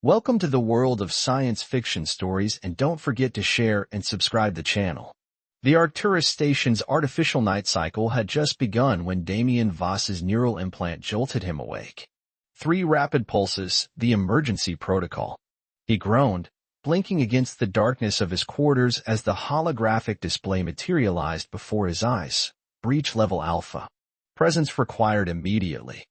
Welcome to the world of science fiction stories, and don't forget to share and subscribe the channel. The Arcturus station's artificial night cycle had just begun when Damien Voss's neural implant jolted him awake. 3 rapid pulses, the emergency protocol. He groaned, blinking against the darkness of his quarters as the holographic display materialized before his eyes. Breach level alpha. Presence required immediately.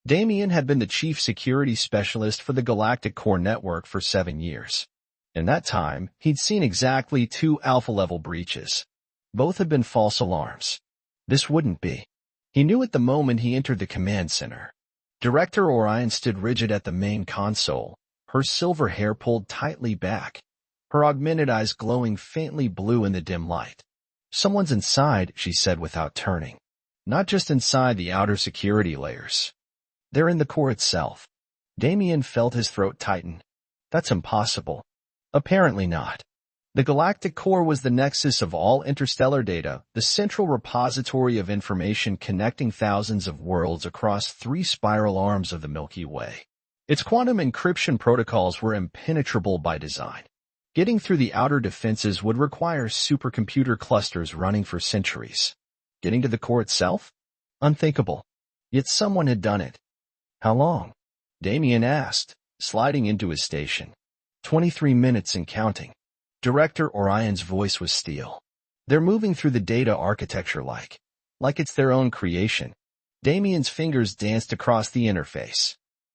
Damien had been the chief security specialist for the Galactic Core network for 7 years. In that time, he'd seen exactly 2 alpha-level breaches. Both had been false alarms. This wouldn't be. He knew at the moment he entered the command center. Director Orion stood rigid at the main console, her silver hair pulled tightly back, her augmented eyes glowing faintly blue in the dim light. "Someone's inside," she said without turning. "Not just inside the outer security layers. They're in the core itself." Damien felt his throat tighten. That's impossible. Apparently not. The Galactic Core was the nexus of all interstellar data, the central repository of information connecting thousands of worlds across 3 spiral arms of the Milky Way. Its quantum encryption protocols were impenetrable by design. Getting through the outer defenses would require supercomputer clusters running for centuries. Getting to the core itself? Unthinkable. Yet someone had done it. How long? Damien asked, sliding into his station. 23 minutes and counting. Director Orion's voice was steel. They're moving through the data architecture like it's their own creation. Damien's fingers danced across the interface.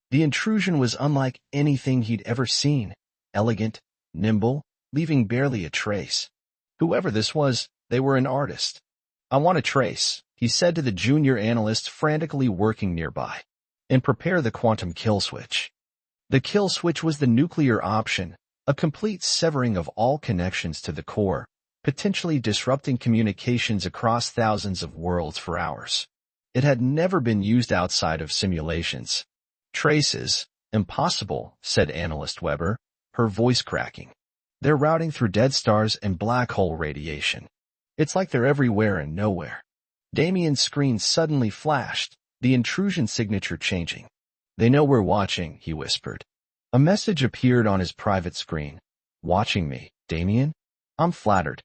The intrusion was unlike anything he'd ever seen. Elegant, nimble, leaving barely a trace. Whoever this was, they were an artist. "I want a trace," he said to the junior analyst frantically working nearby. "And prepare the quantum kill switch." The kill switch was the nuclear option, a complete severing of all connections to the core, potentially disrupting communications across thousands of worlds for hours. It had never been used outside of simulations. "Traces? Impossible," said Analyst Weber, her voice cracking. "They're routing through dead stars and black hole radiation. It's like they're everywhere and nowhere." Damien's screen suddenly flashed, the intrusion signature changing. "They know we're watching," he whispered. A message appeared on his private screen. "Watching me, Damien? I'm flattered."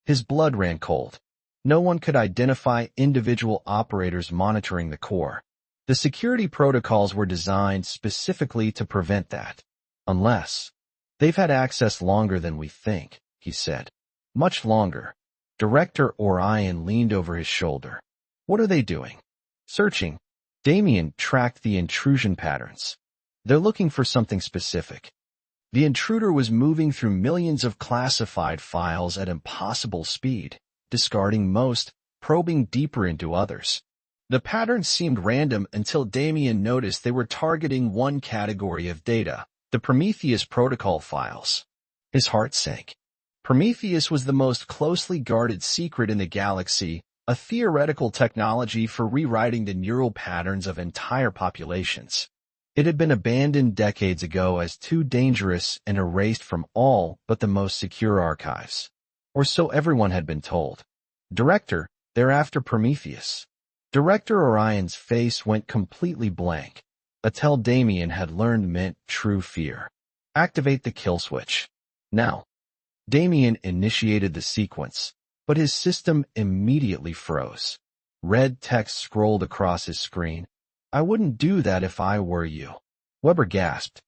His blood ran cold. No one could identify individual operators monitoring the core. The security protocols were designed specifically to prevent that. "Unless they've had access longer than we think," he said. "Much longer." Director Orion leaned over his shoulder. "What are they doing?" "Searching." Damien tracked the intrusion patterns. "They're looking for something specific." The intruder was moving through millions of classified files at impossible speed, discarding most, probing deeper into others. The patterns seemed random until Damien noticed they were targeting one category of data, the Prometheus protocol files. His heart sank. Prometheus was the most closely guarded secret in the galaxy, a theoretical technology for rewriting the neural patterns of entire populations. It had been abandoned decades ago as too dangerous and erased from all but the most secure archives. Or so everyone had been told. "Director, they're after Prometheus." Director Orion's face went completely blank. A tell Damien had learned meant true fear. "Activate the kill switch. Now." Damien initiated the sequence, but his system immediately froze. Red text scrolled across his screen. "I wouldn't do that if I were you." Weber gasped.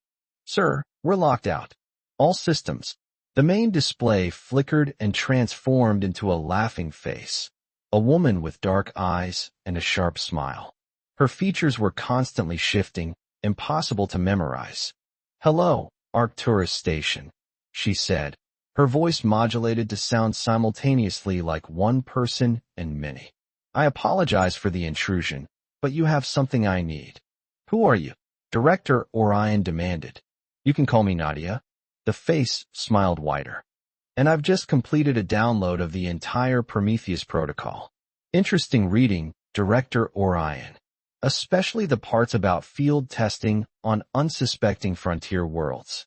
"Sir, we're locked out. All systems." The main display flickered and transformed into a laughing face. A woman with dark eyes and a sharp smile. Her features were constantly shifting, impossible to memorize. "Hello, Arcturus Station," she said, her voice modulated to sound simultaneously like one person and many. "I apologize for the intrusion, but you have something I need." "Who are you?" Director Orion demanded. "You can call me Nadia." The face smiled wider. "And I've just completed a download of the entire Prometheus protocol." "Interesting reading, Director Orion. Especially the parts about field testing on unsuspecting frontier worlds."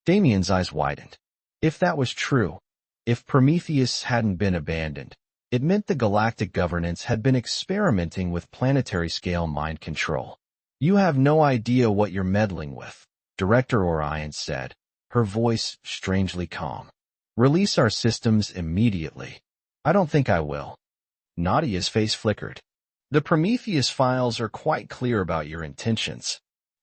Damien's eyes widened. If that was true, if Prometheus hadn't been abandoned, it meant the galactic governance had been experimenting with planetary-scale mind control. "You have no idea what you're meddling with." Director Orion said, her voice strangely calm. Release our systems immediately. I don't think I will. Nadia's face flickered. The Prometheus files are quite clear about your intentions.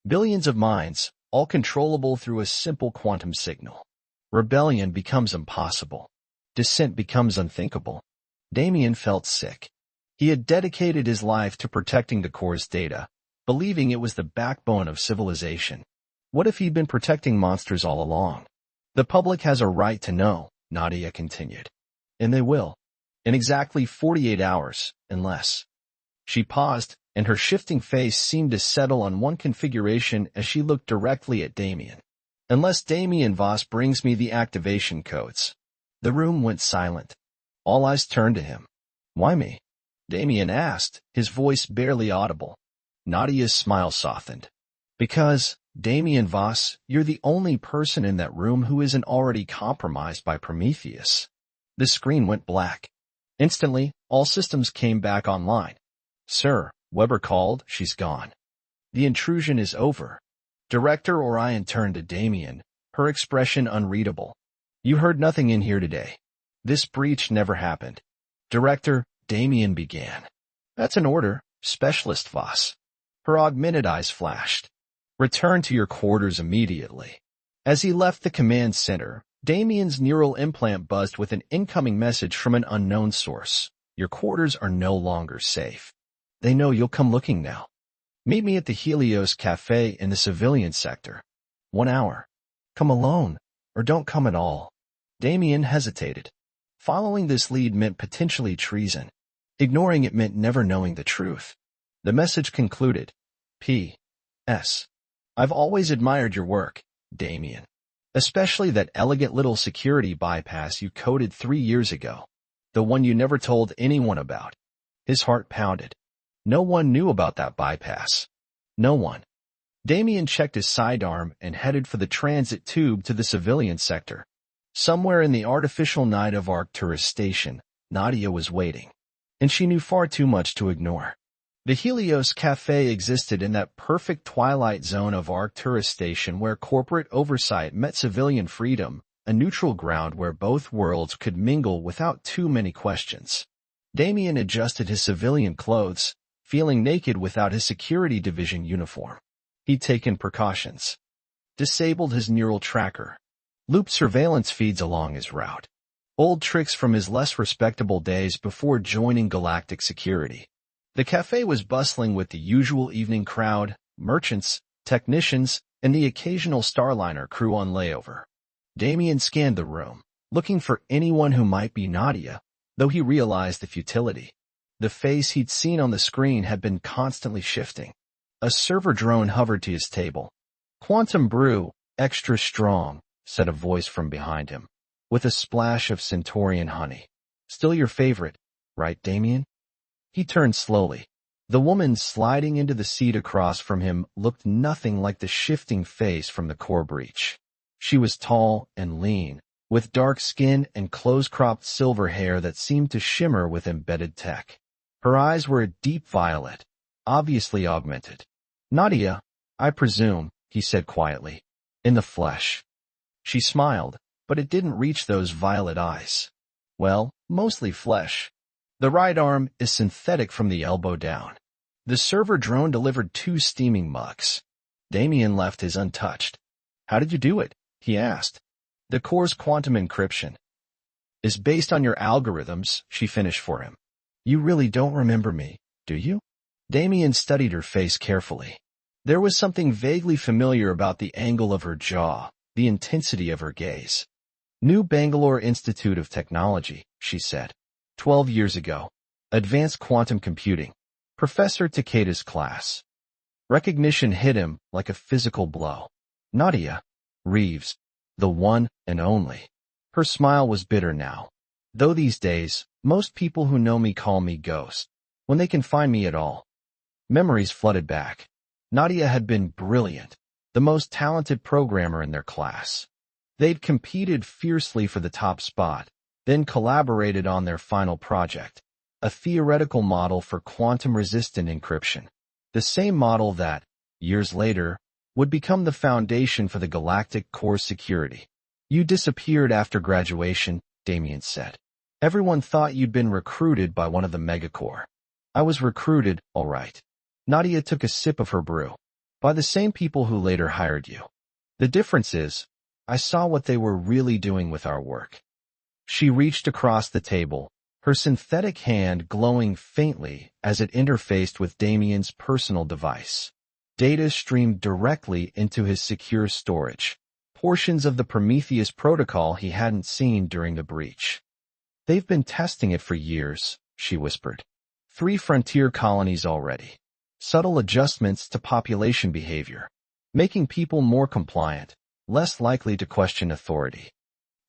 Billions of minds, all controllable through a simple quantum signal. Rebellion becomes impossible. Dissent becomes unthinkable. Damien felt sick. He had dedicated his life to protecting the Core's data, believing it was the backbone of civilization. What if he'd been protecting monsters all along? The public has a right to know, Nadia continued. And they will. In exactly 48 hours, unless. She paused, and her shifting face seemed to settle on one configuration as she looked directly at Damien. Unless Damien Voss brings me the activation codes. The room went silent. All eyes turned to him. Why me? Damien asked, his voice barely audible. Nadia's smile softened. Because, Damien Voss, you're the only person in that room who isn't already compromised by Prometheus. The screen went black. Instantly, all systems came back online. Sir, Weber called, she's gone. The intrusion is over. Director Orion turned to Damien, her expression unreadable. You heard nothing in here today. This breach never happened. Director, Damien began. That's an order, Specialist Voss. Her augmented eyes flashed. Return to your quarters immediately. As he left the command center, Damien's neural implant buzzed with an incoming message from an unknown source. Your quarters are no longer safe. They know you'll come looking now. Meet me at the Helios Cafe in the civilian sector. 1 hour. Come alone, or don't come at all. Damien hesitated. Following this lead meant potentially treason. Ignoring it meant never knowing the truth. The message concluded. P.S. I've always admired your work, Damien. Especially that elegant little security bypass you coded 3 years ago. The one you never told anyone about. His heart pounded. No one knew about that bypass. No one. Damien checked his sidearm and headed for the transit tube to the civilian sector. Somewhere in the artificial night of Arcturus Station, Nadia was waiting. And she knew far too much to ignore. The Helios Cafe existed in that perfect twilight zone of Arcturus Station where corporate oversight met civilian freedom, a neutral ground where both worlds could mingle without too many questions. Damien adjusted his civilian clothes, feeling naked without his security division uniform. He'd taken precautions. Disabled his neural tracker. Looped surveillance feeds along his route. Old tricks from his less respectable days before joining Galactic Security. The cafe was bustling with the usual evening crowd, merchants, technicians, and the occasional Starliner crew on layover. Damien scanned the room, looking for anyone who might be Nadia, though he realized the futility. The face he'd seen on the screen had been constantly shifting. A server drone hovered to his table. Quantum brew, extra strong, said a voice from behind him, with a splash of Centaurian honey. Still your favorite, right, Damien? He turned slowly. The woman sliding into the seat across from him looked nothing like the shifting face from the core breach. She was tall and lean, with dark skin and close-cropped silver hair that seemed to shimmer with embedded tech. Her eyes were a deep violet, obviously augmented. Nadia, I presume, he said quietly, in the flesh. She smiled, but it didn't reach those violet eyes. Well, mostly flesh. The right arm is synthetic from the elbow down. The server drone delivered 2 steaming mugs. Damien left his untouched. How did you do it? He asked. The Core's quantum encryption is based on your algorithms, she finished for him. You really don't remember me, do you? Damien studied her face carefully. There was something vaguely familiar about the angle of her jaw, the intensity of her gaze. New Bangalore Institute of Technology, she said. 12 years ago. Advanced Quantum Computing. Professor Takeda's class. Recognition hit him like a physical blow. Nadia. Reeves. The one and only. Her smile was bitter now. Though these days, most people who know me call me Ghost. When they can find me at all. Memories flooded back. Nadia had been brilliant. The most talented programmer in their class. They'd competed fiercely for the top spot, then collaborated on their final project, a theoretical model for quantum-resistant encryption. The same model that, years later, would become the foundation for the Galactic Core security. You disappeared after graduation, Damien said. Everyone thought you'd been recruited by one of the megacorps. I was recruited, all right. Nadia took a sip of her brew. By the same people who later hired you. The difference is, I saw what they were really doing with our work. She reached across the table, her synthetic hand glowing faintly as it interfaced with Damien's personal device. Data streamed directly into his secure storage, portions of the Prometheus protocol he hadn't seen during the breach. They've been testing it for years, she whispered. 3 frontier colonies already. Subtle adjustments to population behavior, making people more compliant, less likely to question authority.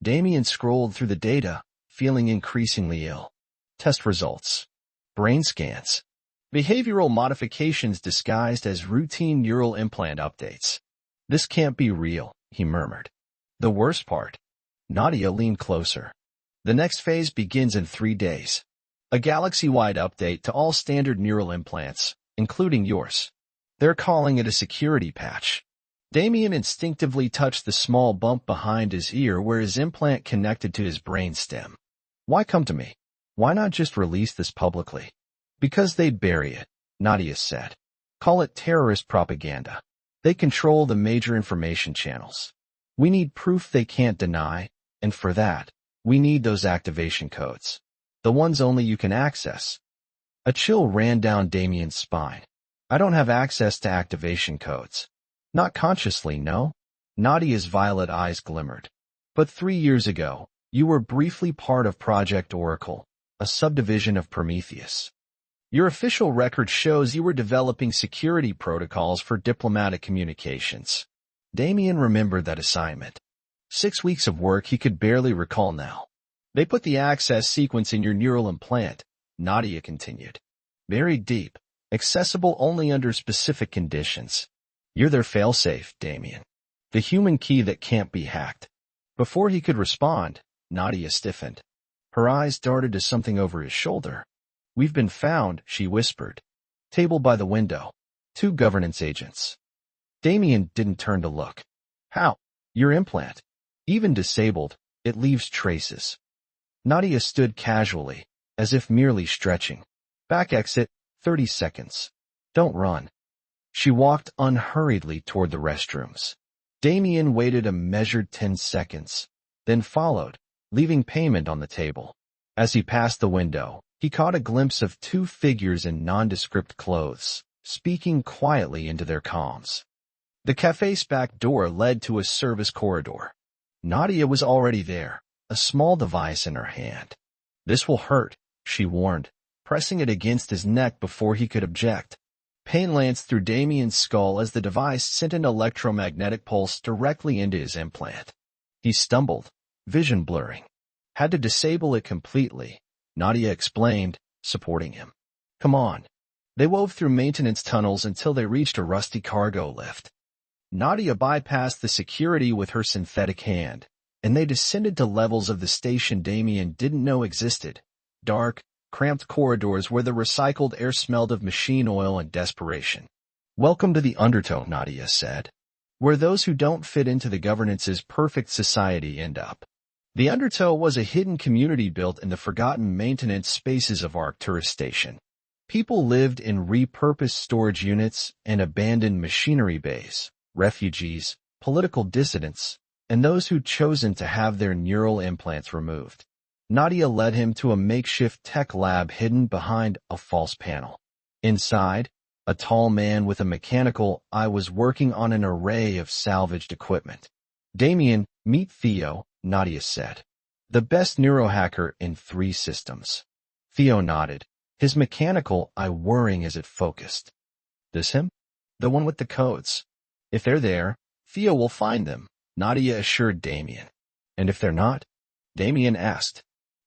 Damien scrolled through the data, feeling increasingly ill. Test results. Brain scans. Behavioral modifications disguised as routine neural implant updates. This can't be real, he murmured. The worst part. Nadia leaned closer. The next phase begins in 3 days. A galaxy-wide update to all standard neural implants, including yours. They're calling it a security patch. Damien instinctively touched the small bump behind his ear where his implant connected to his brainstem. Why come to me? Why not just release this publicly? Because they'd bury it, Nadia said. Call it terrorist propaganda. They control the major information channels. We need proof they can't deny, and for that, we need those activation codes. The ones only you can access. A chill ran down Damien's spine. I don't have access to activation codes. Not consciously, no? Nadia's violet eyes glimmered. But 3 years ago, you were briefly part of Project Oracle, a subdivision of Prometheus. Your official record shows you were developing security protocols for diplomatic communications. Damien remembered that assignment. 6 weeks of work he could barely recall now. They put the access sequence in your neural implant, Nadia continued. Buried deep, accessible only under specific conditions. You're their failsafe, Damien. The human key that can't be hacked. Before he could respond, Nadia stiffened. Her eyes darted to something over his shoulder. We've been found, she whispered. Table by the window. 2 governance agents. Damien didn't turn to look. How? Your implant. Even disabled, it leaves traces. Nadia stood casually, as if merely stretching. Back exit, 30 seconds. Don't run. She walked unhurriedly toward the restrooms. Damien waited a measured 10 seconds, then followed, leaving payment on the table. As he passed the window, he caught a glimpse of 2 figures in nondescript clothes, speaking quietly into their comms. The cafe's back door led to a service corridor. Nadia was already there, a small device in her hand. This will hurt, she warned, pressing it against his neck before he could object. Pain lanced through Damien's skull as the device sent an electromagnetic pulse directly into his implant. He stumbled, vision blurring. Had to disable it completely, Nadia explained, supporting him. Come on. They wove through maintenance tunnels until they reached a rusty cargo lift. Nadia bypassed the security with her synthetic hand, and they descended to levels of the station Damien didn't know existed. Dark, cramped corridors where the recycled air smelled of machine oil and desperation. Welcome to the undertow, Nadia said, where those who don't fit into the governance's perfect society end up. The undertow was a hidden community built in the forgotten maintenance spaces of Arcturus Station. People lived in repurposed storage units and abandoned machinery bays, refugees, political dissidents, and those who'd chosen to have their neural implants removed. Nadia led him to a makeshift tech lab hidden behind a false panel. Inside, a tall man with a mechanical eye was working on an array of salvaged equipment. Damien, meet Theo, Nadia said. The best neurohacker in 3 systems. Theo nodded, his mechanical eye whirring as it focused. This him? The one with the codes. If they're there, Theo will find them, Nadia assured Damien. And if they're not? Damien asked.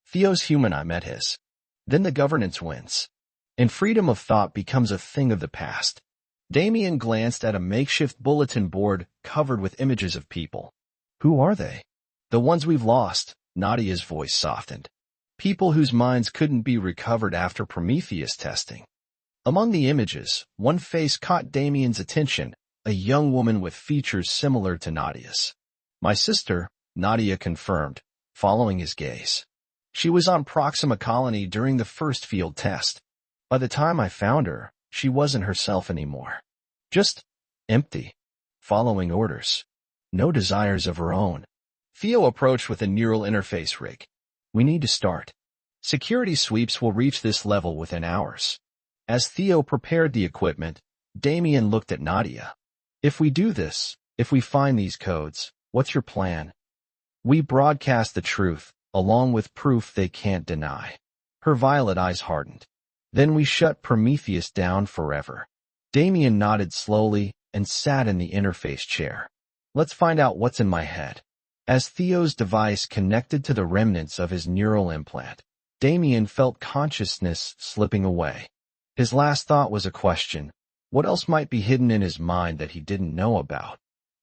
Theo's human, I met his. Then the governance wins. And freedom of thought becomes a thing of the past. Damien glanced at a makeshift bulletin board covered with images of people. Who are they? The ones we've lost, Nadia's voice softened. People whose minds couldn't be recovered after Prometheus testing. Among the images, one face caught Damien's attention, a young woman with features similar to Nadia's. My sister, Nadia confirmed, following his gaze. She was on Proxima Colony during the first field test. By the time I found her, she wasn't herself anymore. Just empty, following orders. No desires of her own. Theo approached with a neural interface rig. We need to start. Security sweeps will reach this level within hours. As Theo prepared the equipment, Damien looked at Nadia. If we do this, if we find these codes, what's your plan? We broadcast the truth, along with proof they can't deny. Her violet eyes hardened. Then we shut Prometheus down forever. Damien nodded slowly and sat in the interface chair. Let's find out what's in my head. As Theo's device connected to the remnants of his neural implant, Damien felt consciousness slipping away. His last thought was a question. What else might be hidden in his mind that he didn't know about?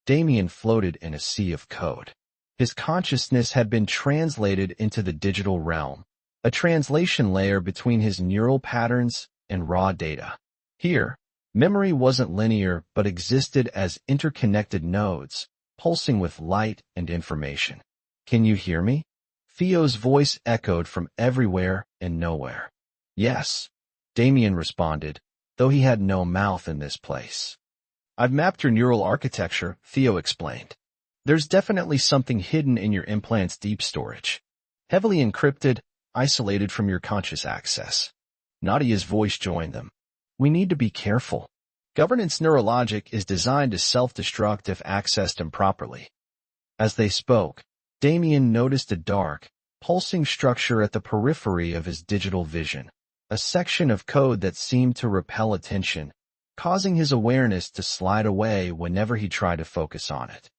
Damien floated in a sea of code. His consciousness had been translated into the digital realm, a translation layer between his neural patterns and raw data. Here, memory wasn't linear but existed as interconnected nodes, pulsing with light and information. Can you hear me? Theo's voice echoed from everywhere and nowhere. Yes, Damien responded, though he had no mouth in this place. I've mapped your neural architecture, Theo explained. There's definitely something hidden in your implant's deep storage. Heavily encrypted, isolated from your conscious access. Nadia's voice joined them. We need to be careful. Governance neurologic is designed to self-destruct if accessed improperly. As they spoke, Damien noticed a dark, pulsing structure at the periphery of his digital vision, a section of code that seemed to repel attention, causing his awareness to slide away whenever he tried to focus on it.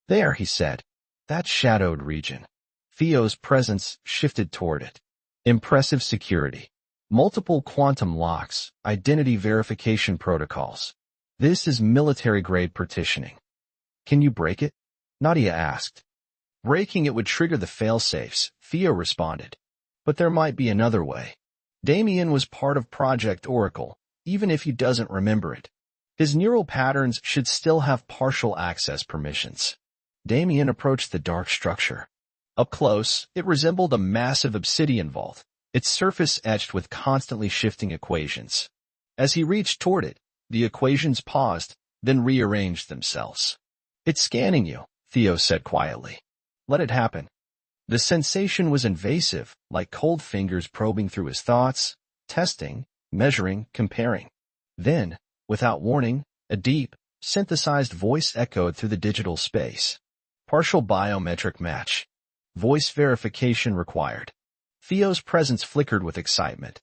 There, he said, that shadowed region. Theo's presence shifted toward it. Impressive security. Multiple quantum locks, identity verification protocols. This is military-grade partitioning. Can you break it? Nadia asked. Breaking it would trigger the failsafes, Theo responded. But there might be another way. Damien was part of Project Oracle, even if he doesn't remember it. His neural patterns should still have partial access permissions. Damien approached the dark structure. Up close, it resembled a massive obsidian vault, its surface etched with constantly shifting equations. As he reached toward it, the equations paused, then rearranged themselves. It's scanning you, Theo said quietly. Let it happen. The sensation was invasive, like cold fingers probing through his thoughts, testing, measuring, comparing. Then, without warning, a deep, synthesized voice echoed through the digital space. Partial biometric match. Voice verification required. Theo's presence flickered with excitement.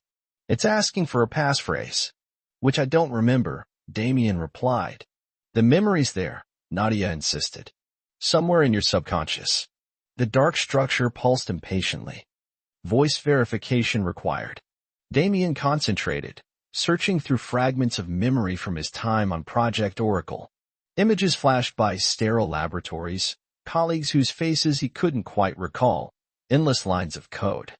It's asking for a passphrase. Which I don't remember, Damien replied. The memory's there, Nadia insisted. Somewhere in your subconscious. The dark structure pulsed impatiently. Voice verification required. Damien concentrated, searching through fragments of memory from his time on Project Oracle. Images flashed by sterile laboratories, colleagues whose faces he couldn't quite recall, endless lines of code.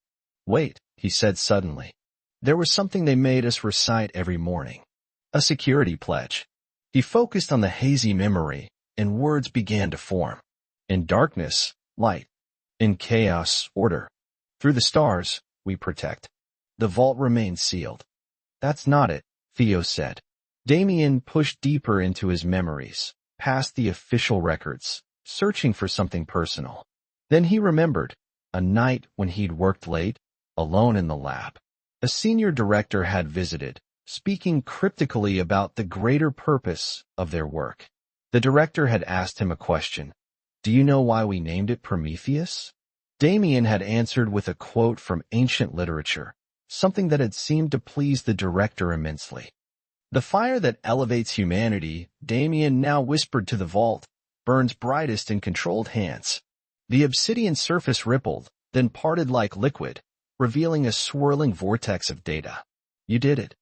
Wait, he said suddenly. There was something they made us recite every morning. A security pledge. He focused on the hazy memory, and words began to form. In darkness, light. In chaos, order. Through the stars, we protect. The vault remains sealed. That's not it, Theo said. Damien pushed deeper into his memories, past the official records, searching for something personal. Then he remembered, a night when he'd worked late, alone in the lab. A senior director had visited, speaking cryptically about the greater purpose of their work. The director had asked him a question. Do you know why we named it Prometheus? Damien had answered with a quote from ancient literature, something that had seemed to please the director immensely. The fire that elevates humanity, Damien now whispered to the vault, burns brightest in controlled hands. The obsidian surface rippled, then parted like liquid, revealing a swirling vortex of data. You did it,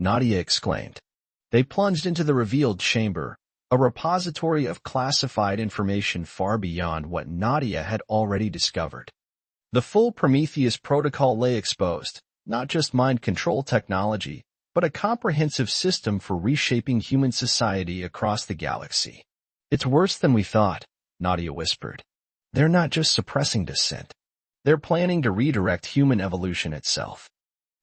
Nadia exclaimed. They plunged into the revealed chamber, a repository of classified information far beyond what Nadia had already discovered. The full Prometheus protocol lay exposed, not just mind control technology, but a comprehensive system for reshaping human society across the galaxy. It's worse than we thought, Nadia whispered. They're not just suppressing dissent. They're planning to redirect human evolution itself.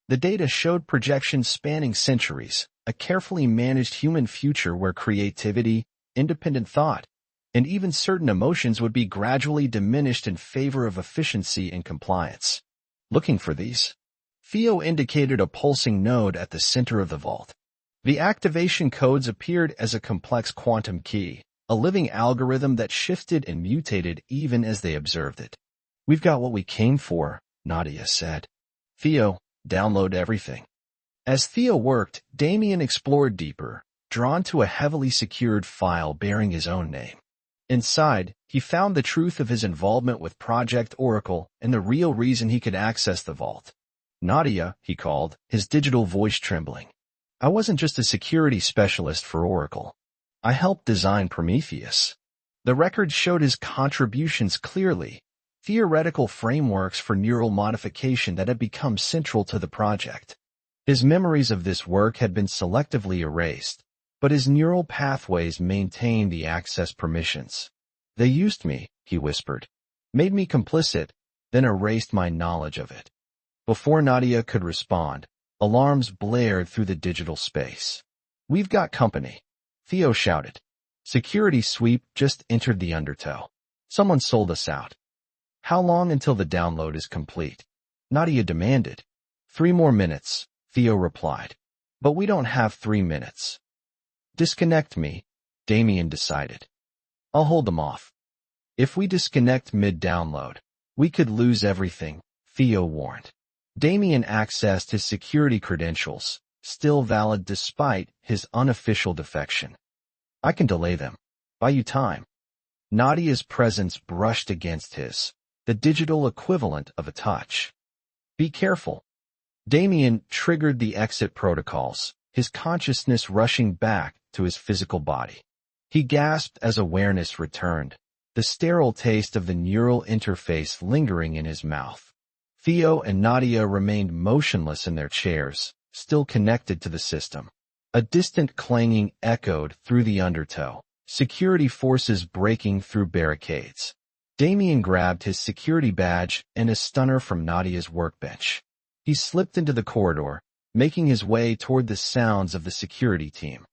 The data showed projections spanning centuries, a carefully managed human future where creativity, independent thought, and even certain emotions would be gradually diminished in favor of efficiency and compliance. Looking for these, Theo indicated a pulsing node at the center of the vault. The activation codes appeared as a complex quantum key, a living algorithm that shifted and mutated even as they observed it. We've got what we came for, Nadia said. Theo, download everything. As Theo worked, Damien explored deeper, drawn to a heavily secured file bearing his own name. Inside, he found the truth of his involvement with Project Oracle and the real reason he could access the vault. Nadia, he called, his digital voice trembling. I wasn't just a security specialist for Oracle. I helped design Prometheus. The record showed his contributions clearly, theoretical frameworks for neural modification that had become central to the project. His memories of this work had been selectively erased, but his neural pathways maintained the access permissions. They used me, he whispered, made me complicit, then erased my knowledge of it. Before Nadia could respond, alarms blared through the digital space. We've got company, Theo shouted. Security sweep just entered the undertow. Someone sold us out. How long until the download is complete? Nadia demanded. 3 more minutes, Theo replied. But we don't have 3 minutes. Disconnect me, Damien decided. I'll hold them off. If we disconnect mid-download, we could lose everything, Theo warned. Damien accessed his security credentials, still valid despite his unofficial defection. I can delay them. Buy you time. Nadia's presence brushed against his, the digital equivalent of a touch. Be careful. Damien triggered the exit protocols, his consciousness rushing back to his physical body. He gasped as awareness returned, the sterile taste of the neural interface lingering in his mouth. Theo and Nadia remained motionless in their chairs, still connected to the system. A distant clanging echoed through the undertow, security forces breaking through barricades. Damien grabbed his security badge and a stunner from Nadia's workbench. He slipped into the corridor, making his way toward the sounds of the security team.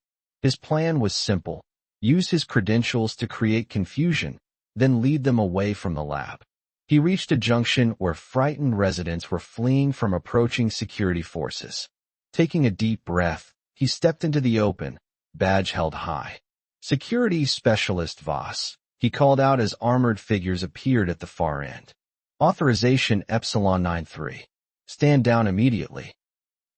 His plan was simple: use his credentials to create confusion, then lead them away from the lab. He reached a junction where frightened residents were fleeing from approaching security forces. Taking a deep breath, he stepped into the open, badge held high. Security Specialist Voss, he called out as armored figures appeared at the far end. Authorization Epsilon 93. Stand down immediately.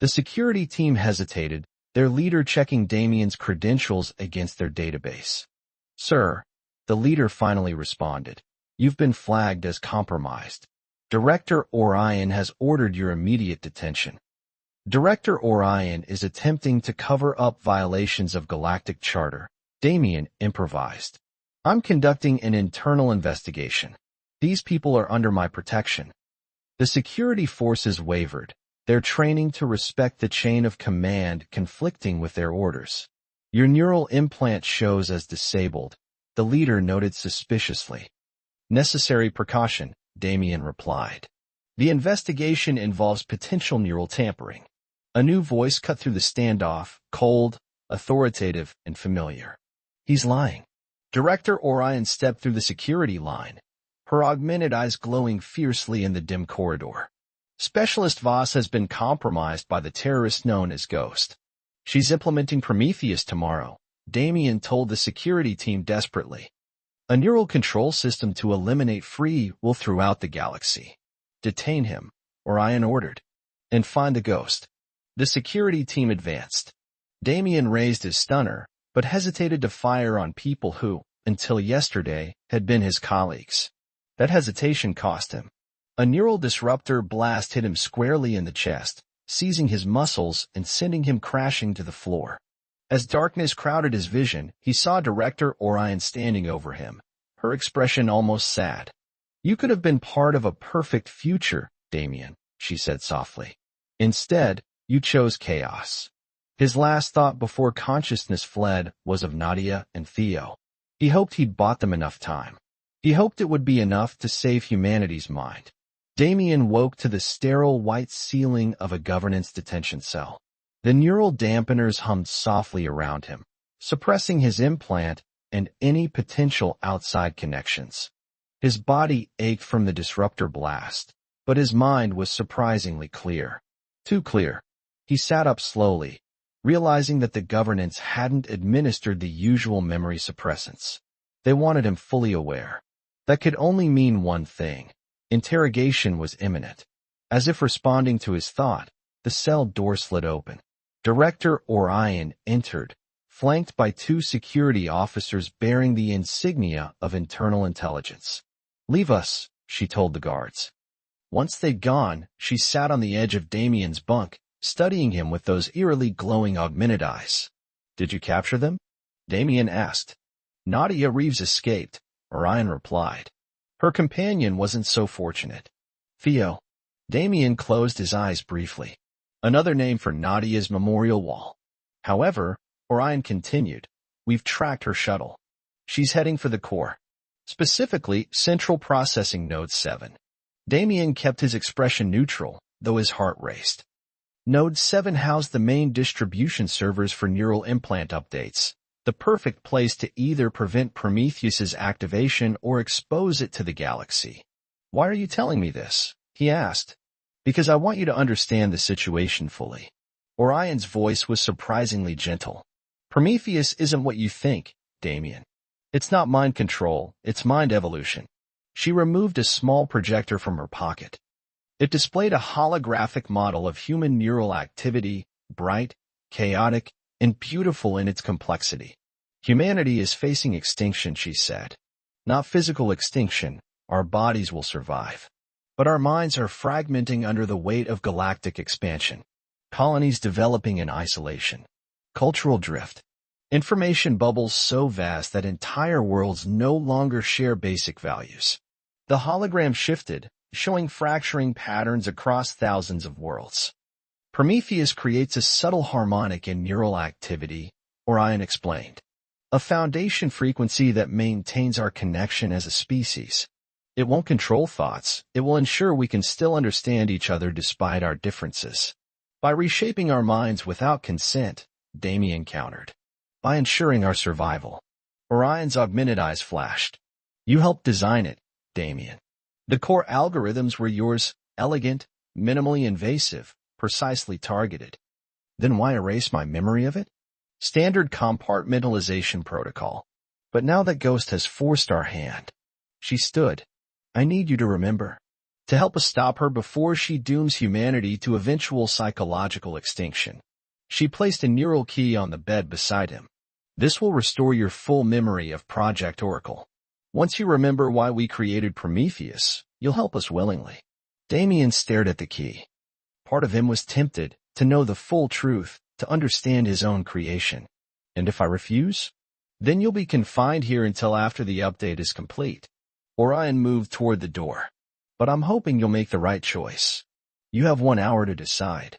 The security team hesitated, their leader checking Damien's credentials against their database. Sir, the leader finally responded. You've been flagged as compromised. Director Orion has ordered your immediate detention. Director Orion is attempting to cover up violations of Galactic Charter, Damien improvised. I'm conducting an internal investigation. These people are under my protection. The security forces wavered, their training to respect the chain of command conflicting with their orders. Your neural implant shows as disabled, the leader noted suspiciously. Necessary precaution, Damien replied. The investigation involves potential neural tampering. A new voice cut through the standoff, cold, authoritative, and familiar. He's lying. Director Orion stepped through the security line, her augmented eyes glowing fiercely in the dim corridor. Specialist Voss has been compromised by the terrorist known as Ghost. She's implementing Prometheus tomorrow, Damien told the security team desperately. A neural control system to eliminate free will throughout the galaxy. Detain him, Orion ordered, and find the Ghost. The security team advanced. Damien raised his stunner, but hesitated to fire on people who, until yesterday, had been his colleagues. That hesitation cost him. A neural disruptor blast hit him squarely in the chest, seizing his muscles and sending him crashing to the floor. As darkness crowded his vision, he saw Director Orion standing over him, her expression almost sad. You could have been part of a perfect future, Damien, she said softly. Instead, you chose chaos. His last thought before consciousness fled was of Nadia and Theo. He hoped he'd bought them enough time. He hoped it would be enough to save humanity's mind. Damien woke to the sterile white ceiling of a governance detention cell. The neural dampeners hummed softly around him, suppressing his implant and any potential outside connections. His body ached from the disruptor blast, but his mind was surprisingly clear. Too clear. He sat up slowly, realizing that the governance hadn't administered the usual memory suppressants. They wanted him fully aware. That could only mean one thing. Interrogation was imminent. As if responding to his thought, the cell door slid open. Director Orion entered, flanked by two security officers bearing the insignia of internal intelligence. "Leave us," she told the guards. Once they'd gone, she sat on the edge of Damien's bunk, studying him with those eerily glowing augmented eyes. "Did you capture them?" Damien asked. "Nadia Reeves escaped," Orion replied. Her companion wasn't so fortunate. "Theo." Damien closed his eyes briefly. "Another name for Nadia's memorial wall." However, Orion continued, "We've tracked her shuttle. She's heading for the core. Specifically, Central Processing Node 7. Damien kept his expression neutral, though his heart raced. Node 7 housed the main distribution servers for neural implant updates, the perfect place to either prevent Prometheus's activation or expose it to the galaxy. "Why are you telling me this?" he asked. "Because I want you to understand the situation fully." Orion's voice was surprisingly gentle. "Prometheus isn't what you think, Damien. It's not mind control, it's mind evolution." She removed a small projector from her pocket. It displayed a holographic model of human neural activity, bright, chaotic, and beautiful in its complexity. "Humanity is facing extinction," she said. "Not physical extinction, our bodies will survive. But our minds are fragmenting under the weight of galactic expansion. Colonies developing in isolation. Cultural drift. Information bubbles so vast that entire worlds no longer share basic values." The hologram shifted, showing fracturing patterns across thousands of worlds. "Prometheus creates a subtle harmonic in neural activity," Orion explained. "A foundation frequency that maintains our connection as a species. It won't control thoughts, it will ensure we can still understand each other despite our differences. By reshaping our minds without consent," Damien countered. "By ensuring our survival." Orion's augmented eyes flashed. "You helped design it, Damien. The core algorithms were yours, elegant, minimally invasive, precisely targeted. Then why erase my memory of it? Standard compartmentalization protocol. But now that ghost has forced our hand." She stood. "I need you to remember. To help us stop her before she dooms humanity to eventual psychological extinction." She placed a neural key on the bed beside him. "This will restore your full memory of Project Oracle. Once you remember why we created Prometheus, you'll help us willingly." Damien stared at the key. Part of him was tempted to know the full truth, to understand his own creation. "And if I refuse? Then you'll be confined here until after the update is complete." Orion moved toward the door. "But I'm hoping you'll make the right choice. You have 1 hour to decide."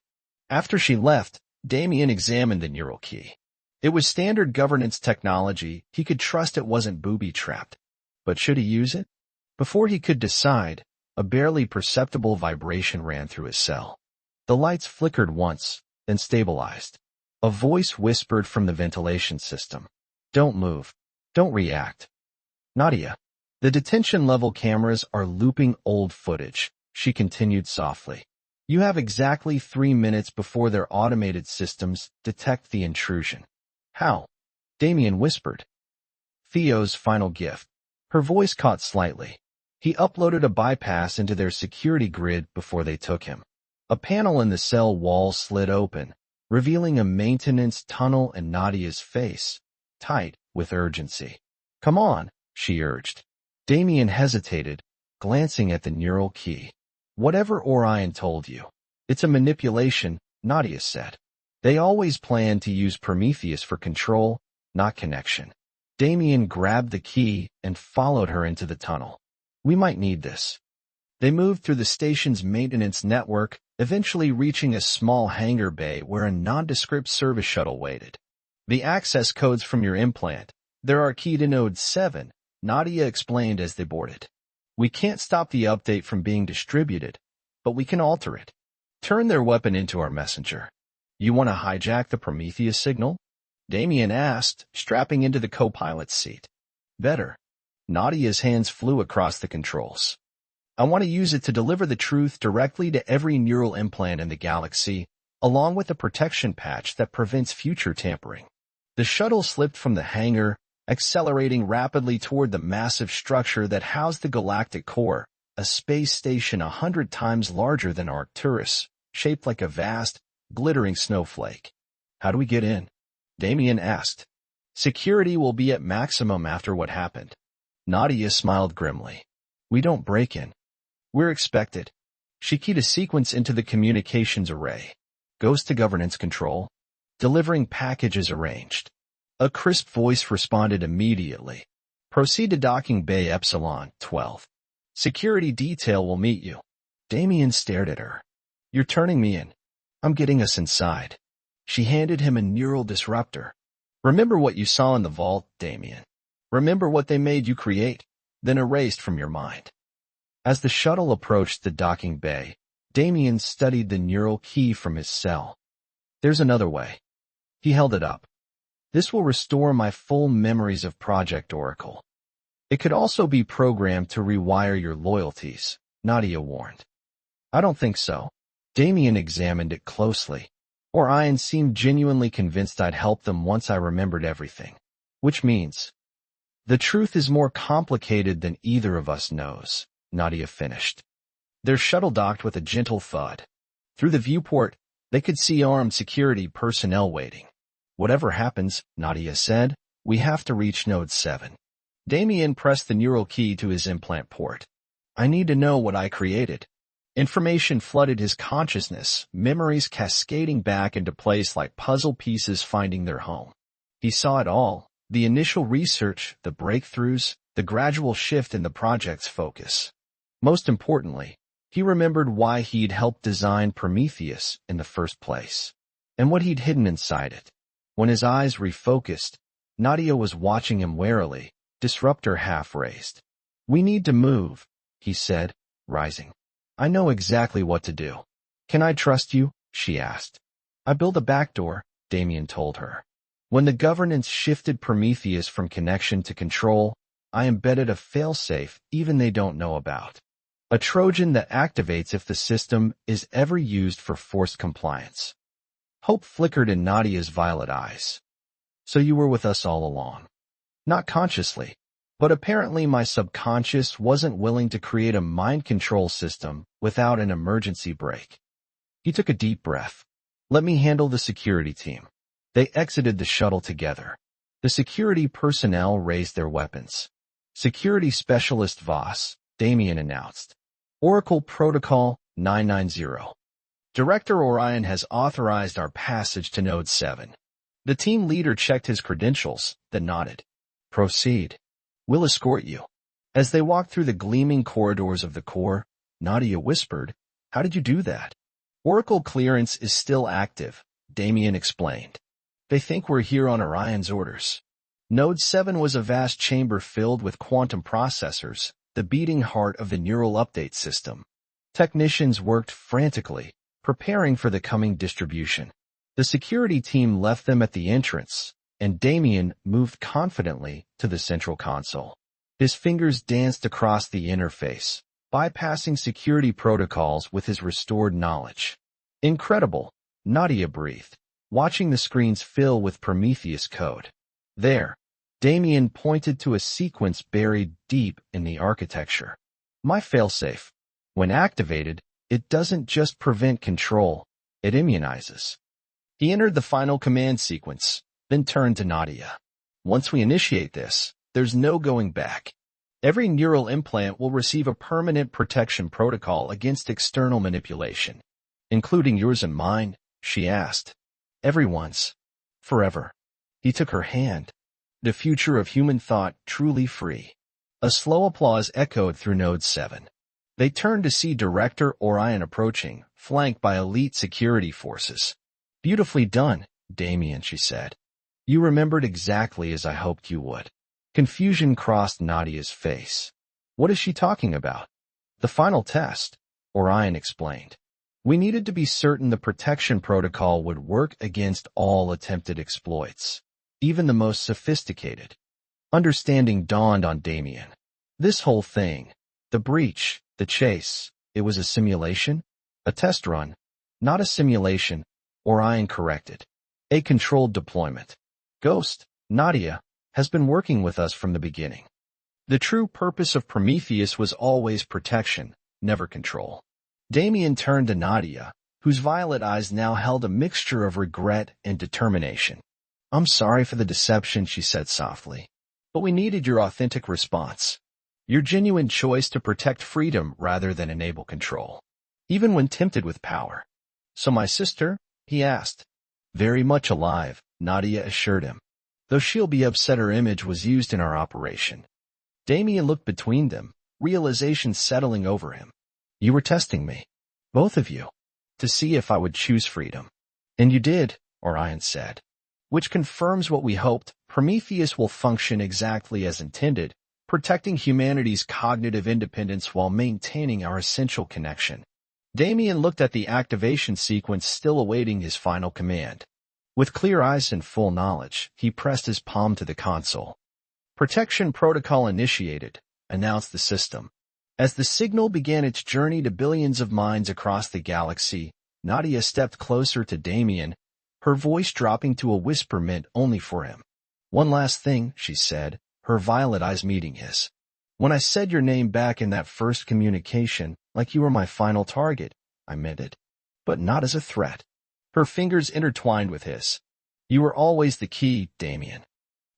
After she left, Damien examined the neural key. It was standard governance technology. He could trust it wasn't booby-trapped. But should he use it? Before he could decide, a barely perceptible vibration ran through his cell. The lights flickered once, then stabilized. A voice whispered from the ventilation system. "Don't move. Don't react." "Nadia, the detention level cameras are looping old footage," she continued softly. "You have exactly 3 minutes before their automated systems detect the intrusion." "How?" Damien whispered. "Theo's final gift." Her voice caught slightly. "He uploaded a bypass into their security grid before they took him." A panel in the cell wall slid open, revealing a maintenance tunnel and Nadia's face, tight with urgency. "Come on," she urged. Damien hesitated, glancing at the neural key. "Whatever Orion told you, it's a manipulation," Nadia said. "They always planned to use Prometheus for control, not connection." Damien grabbed the key and followed her into the tunnel. "We might need this." They moved through the station's maintenance network, eventually reaching a small hangar bay where a nondescript service shuttle waited. The access codes from your implant, there are key to Node 7, Nadia explained as they boarded. We can't stop the update from being distributed, but we can alter it. Turn their weapon into our messenger. You want to hijack the Prometheus signal? Damien asked, strapping into the co-pilot's seat. Better. Nadia's hands flew across the controls. I want to use it to deliver the truth directly to every neural implant in the galaxy, along with a protection patch that prevents future tampering. The shuttle slipped from the hangar, accelerating rapidly toward the massive structure that housed the Galactic Core, a space station 100 times larger than Arcturus, shaped like a vast, glittering snowflake. How do we get in? Damien asked. Security will be at maximum after what happened. Nadia smiled grimly. We don't break in. We're expected. She keyed a sequence into the communications array. Goes to governance control. Delivering packages arranged. A crisp voice responded immediately. Proceed to docking bay Epsilon 12. Security detail will meet you. Damien stared at her. You're turning me in. I'm getting us inside. She handed him a neural disruptor. Remember what you saw in the vault, Damien. Remember what they made you create, then erased from your mind. As the shuttle approached the docking bay, Damien studied the neural key from his cell. There's another way. He held it up. This will restore my full memories of Project Oracle. It could also be programmed to rewire your loyalties, Nadia warned. I don't think so. Damien examined it closely. Orion seemed genuinely convinced I'd help them once I remembered everything. Which means, the truth is more complicated than either of us knows, Nadia finished. Their shuttle docked with a gentle thud. Through the viewport, they could see armed security personnel waiting. Whatever happens, Nadia said, we have to reach Node 7. Damien pressed the neural key to his implant port. I need to know what I created. Information flooded his consciousness, memories cascading back into place like puzzle pieces finding their home. He saw it all, the initial research, the breakthroughs, the gradual shift in the project's focus. Most importantly, he remembered why he'd helped design Prometheus in the first place, and what he'd hidden inside it. When his eyes refocused, Nadia was watching him warily, disruptor half raised. We need to move, he said, rising. I know exactly what to do. Can I trust you? She asked. I built a backdoor, Damien told her. When the governance shifted Prometheus from connection to control, I embedded a failsafe even they don't know about. A Trojan that activates if the system is ever used for forced compliance. Hope flickered in Nadia's violet eyes. So you were with us all along. Not consciously, but apparently my subconscious wasn't willing to create a mind control system without an emergency brake. He took a deep breath. Let me handle the security team. They exited the shuttle together. The security personnel raised their weapons. Security Specialist Voss, Damien announced. Oracle Protocol 990. Director Orion has authorized our passage to Node 7. The team leader checked his credentials, then nodded. Proceed. We'll escort you. As they walked through the gleaming corridors of the core, Nadia whispered, How did you do that? Oracle clearance is still active, Damien explained. They think we're here on Orion's orders. Node 7 was a vast chamber filled with quantum processors, the beating heart of the neural update system. Technicians worked frantically, preparing for the coming distribution. The security team left them at the entrance, and Damien moved confidently to the central console. His fingers danced across the interface, bypassing security protocols with his restored knowledge. Incredible, Nadia breathed, watching the screens fill with Prometheus code. There, Damien pointed to a sequence buried deep in the architecture. My failsafe. When activated, it doesn't just prevent control, it immunizes. He entered the final command sequence, then turned to Nadia. Once we initiate this, there's no going back. Every neural implant will receive a permanent protection protocol against external manipulation. Including yours and mine, she asked. Everyone's. Forever. He took her hand. The future of human thought truly free. A slow applause echoed through Node 7. They turned to see Director Orion approaching, flanked by elite security forces. "Beautifully done, Damien," she said. "You remembered exactly as I hoped you would." Confusion crossed Nadia's face. "What is she talking about?" "The final test," Orion explained. "We needed to be certain the protection protocol would work against all attempted exploits, even the most sophisticated." Understanding dawned on Damien. This whole thing, the breach, the chase, it was a simulation? A test run? Not a simulation, Orion corrected. A controlled deployment. Ghost, Nadia, has been working with us from the beginning. The true purpose of Prometheus was always protection, never control. Damien turned to Nadia, whose violet eyes now held a mixture of regret and determination. "I'm sorry for the deception," she said softly. "But we needed your authentic response. Your genuine choice to protect freedom rather than enable control, even when tempted with power." "So my sister?" he asked. "Very much alive," Nadia assured him. "Though she'll be upset her image was used in our operation." Damien looked between them, realization settling over him. "You were testing me, both of you, to see if I would choose freedom. And you did," Orion said. "Which confirms what we hoped. Prometheus will function exactly as intended, protecting humanity's cognitive independence while maintaining our essential connection." Damien looked at the activation sequence, still awaiting his final command. With clear eyes and full knowledge, he pressed his palm to the console. "Protection protocol initiated," announced the system. As the signal began its journey to billions of minds across the galaxy, Nadia stepped closer to Damien, her voice dropping to a whisper meant only for him. "One last thing," she said, her violet eyes meeting his. "When I said your name back in that first communication, like you were my final target, I meant it. But not as a threat." Her fingers intertwined with his. "You were always the key, Damien.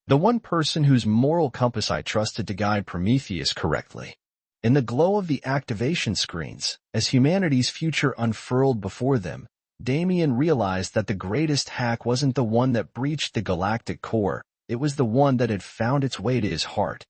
The one person whose moral compass I trusted to guide Prometheus correctly." In the glow of the activation screens, as humanity's future unfurled before them, Damien realized that the greatest hack wasn't the one that breached the Galactic Core, it was the one that had found its way to his heart.